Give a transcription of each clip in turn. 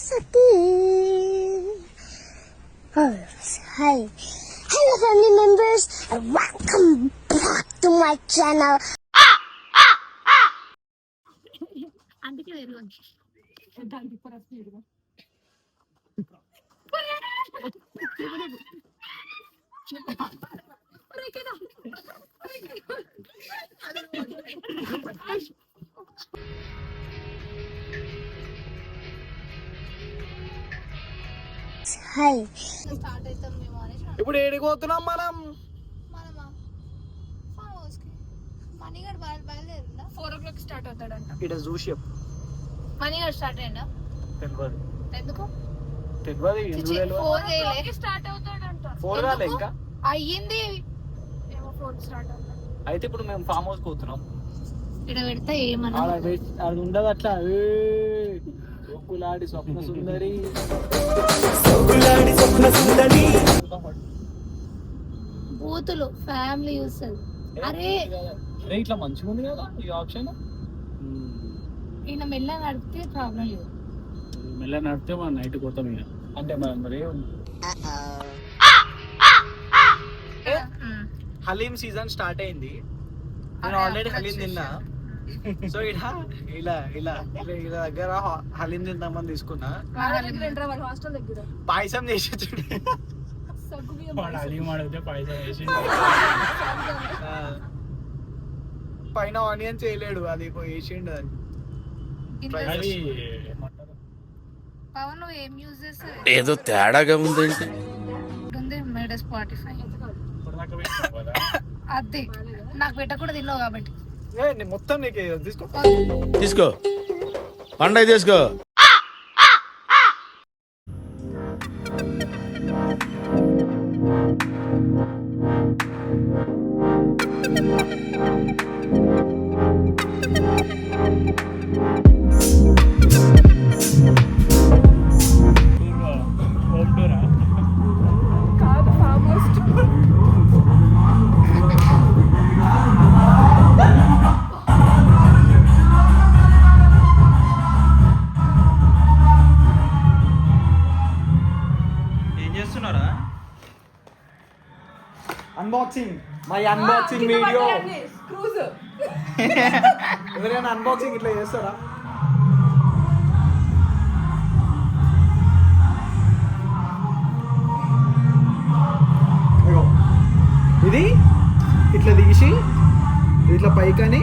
Sati. Oh, hi. Hello family members and welcome back to my channel. అందుకే వేరు దానికి పరస్తి ఇదిగో Hi. స్టార్ట్ అవుతాం మేము అనేసి ఇప్పుడు ఏడికి పోతున్నాం మనం? మనమా ఫామ్ హౌస్ కి మనీగడ్ బయలుదేరిందా 4 o'clock స్టార్ట్ అవుతాడంట. ఇక్కడ చూసి మనీగడ్ స్టార్ట్ అయ్యిందా? తెలియదు ఎందుకు తెలియదు 4 స్టార్ట్ అవుతాడంట. 4 కాలే ఇంకా అయ్యింది ఏమో 4 స్టార్ట్ అవుతాడు. అయితే ఇప్పుడు మేము ఫామ్ హౌస్ పోతున్నాం. ఇక్కడ పెడితే ఏమన్నా అది ఉండదు అట్లా ఒక్కులాడి స్వప్న సుందరి బూతులు ఫ్యామిలీ యూస్ అరే ఇట్లా మంచిగా ఉంది కదా ఈ ఆప్షన్. ఈయన మెల్ల నడిపితే ప్రాబ్లం లేదు. మెల్ల నడిపితే మనం నైట్ పోతాం ఇక అంటే మరి హలీం సీజన్ స్టార్ట్ అయింది. నేను ఆల్రెడీ హలీం తిన్నా. సో ఇలా దగ్గర హలీం తిందామని తీసుకున్నా. పాయసం చేసి పైన ఆనియన్ చేయలేడు, అది వేసిండు. అది పవన్ ఏం యూజ్ చేస్తారు? ఏదో తేడాగా ఉందేంటి? మేడ స్పాటిఫై అదే నాకు పెట్టకుండా తిన్నావు కాబట్టి మొత్తం నీకు తీసుకో తీసుకో పండగ తీసుకో. Unboxing my unboxing video. ఎవరైనా అన్బాక్సింగ్ ఇట్లా చేస్తారా? ఇది ఇట్లా తీసి ఇట్లా పైకని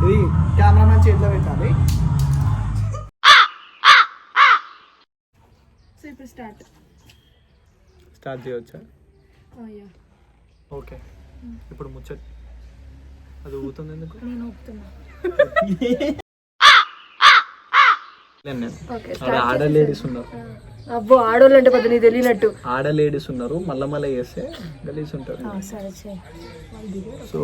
ఇది కెమెరామెన్ చేతిలో పెట్టాలి. స్టార్ట్ చేయవచ్చా? ఓకే. ఇప్పుడు ముచ్చట అది ఊగుతుంది ఎందుకు? నేను ఊపుతున్నా. ఆడ లేడీస్ ఉన్నారు. అబ్బో ఆడోళ్ళు అంటే పెద్ద నీకు తెలియనట్టు. ఆడ లేడీస్ ఉన్నారు, మళ్ళా చేస్తే గలీజ్ ఉంటారు. సో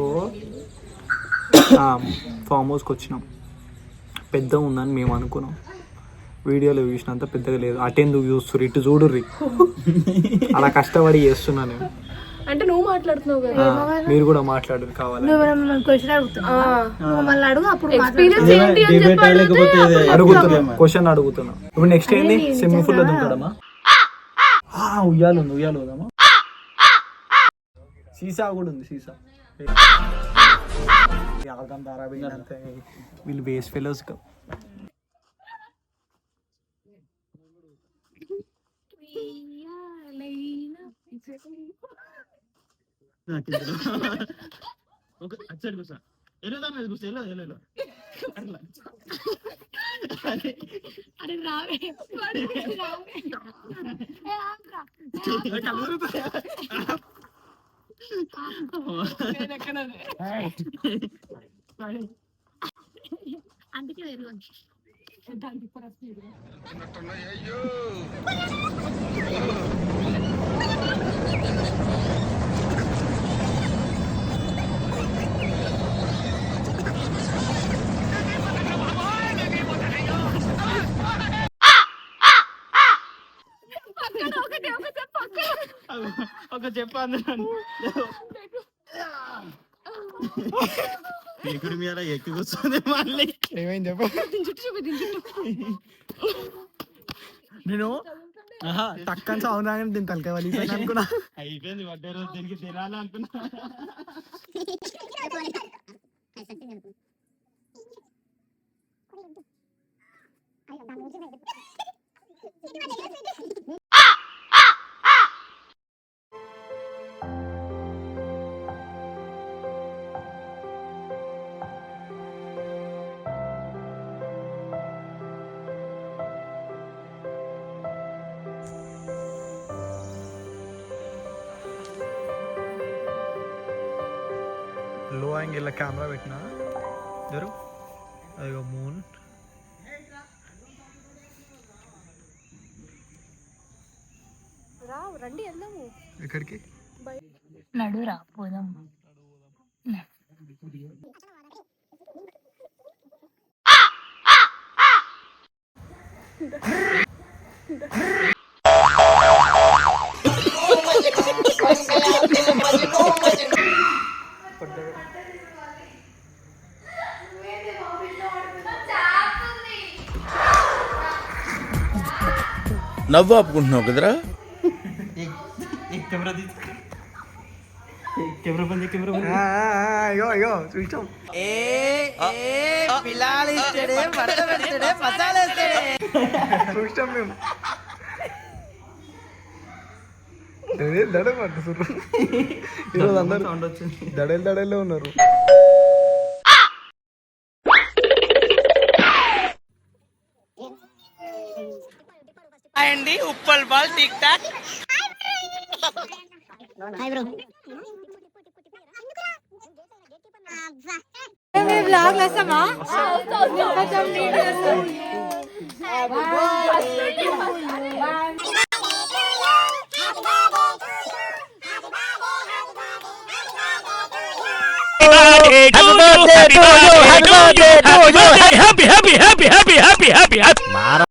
ఫామ్ హౌస్కి వచ్చినాం. పెద్దగా ఉందని మేము అనుకున్నాం. వీడియోలో చూసినంత పెద్దగా లేదు. అటెందుకు చూస్తుర్రు, ఇటు చూడుర్రి. అలా కష్టపడి చేస్తున్నాను నేను. అంటే నువ్వు మాట్లాడుతున్నావు కదా, మీరు కూడా మాట్లాడరు కావాలి. అడుగుతున్నా క్వశ్చన్ అడుగుతున్నా. ఇప్పుడు నెక్స్ట్ ఏంది? స్విమ్మింగ్ పూల్ లో దింపడమా? ఉయ్యాలు ఉంది, ఉయ్యాలు ఉందమ్మా. సీసా కూడా ఉంది, సీసా. వీళ్ళు బేస్ ఫెలోస్. అందుకే వేరు దానికి పరస్తి ఒక చెప్పాను ఇక్కడ మీద ఎక్కి కూర్చొని మళ్ళీ ఏమైంది చెప్ప. నేను టక్కని సౌండ్ రాగానే దీని తలకాయ వలిగిపోయింది అనుకున్నా. అయిపోయింది బర్త్డే రోజు దీనికి తినాలి అనుకున్నా. లో యాంగిల్ కెమెరా పెట్టిన జరు అయ్యో మూన్. రండి వెళ్దాము. ఎక్కడికి? నడురా పోదాం. నవ్వు ఆపుకుంటున్నావు కదరా. అయ్యో అయ్యో చూసాం. చూసాం మేము. దడ పడుతున్నారు ఈరోజు అందరూ దడేలే ఉన్నారు. అండి ఉప్పల్ బాల్ టిక్ టాక్. బ్లాగ్ వస్తామా? హ్యాపీ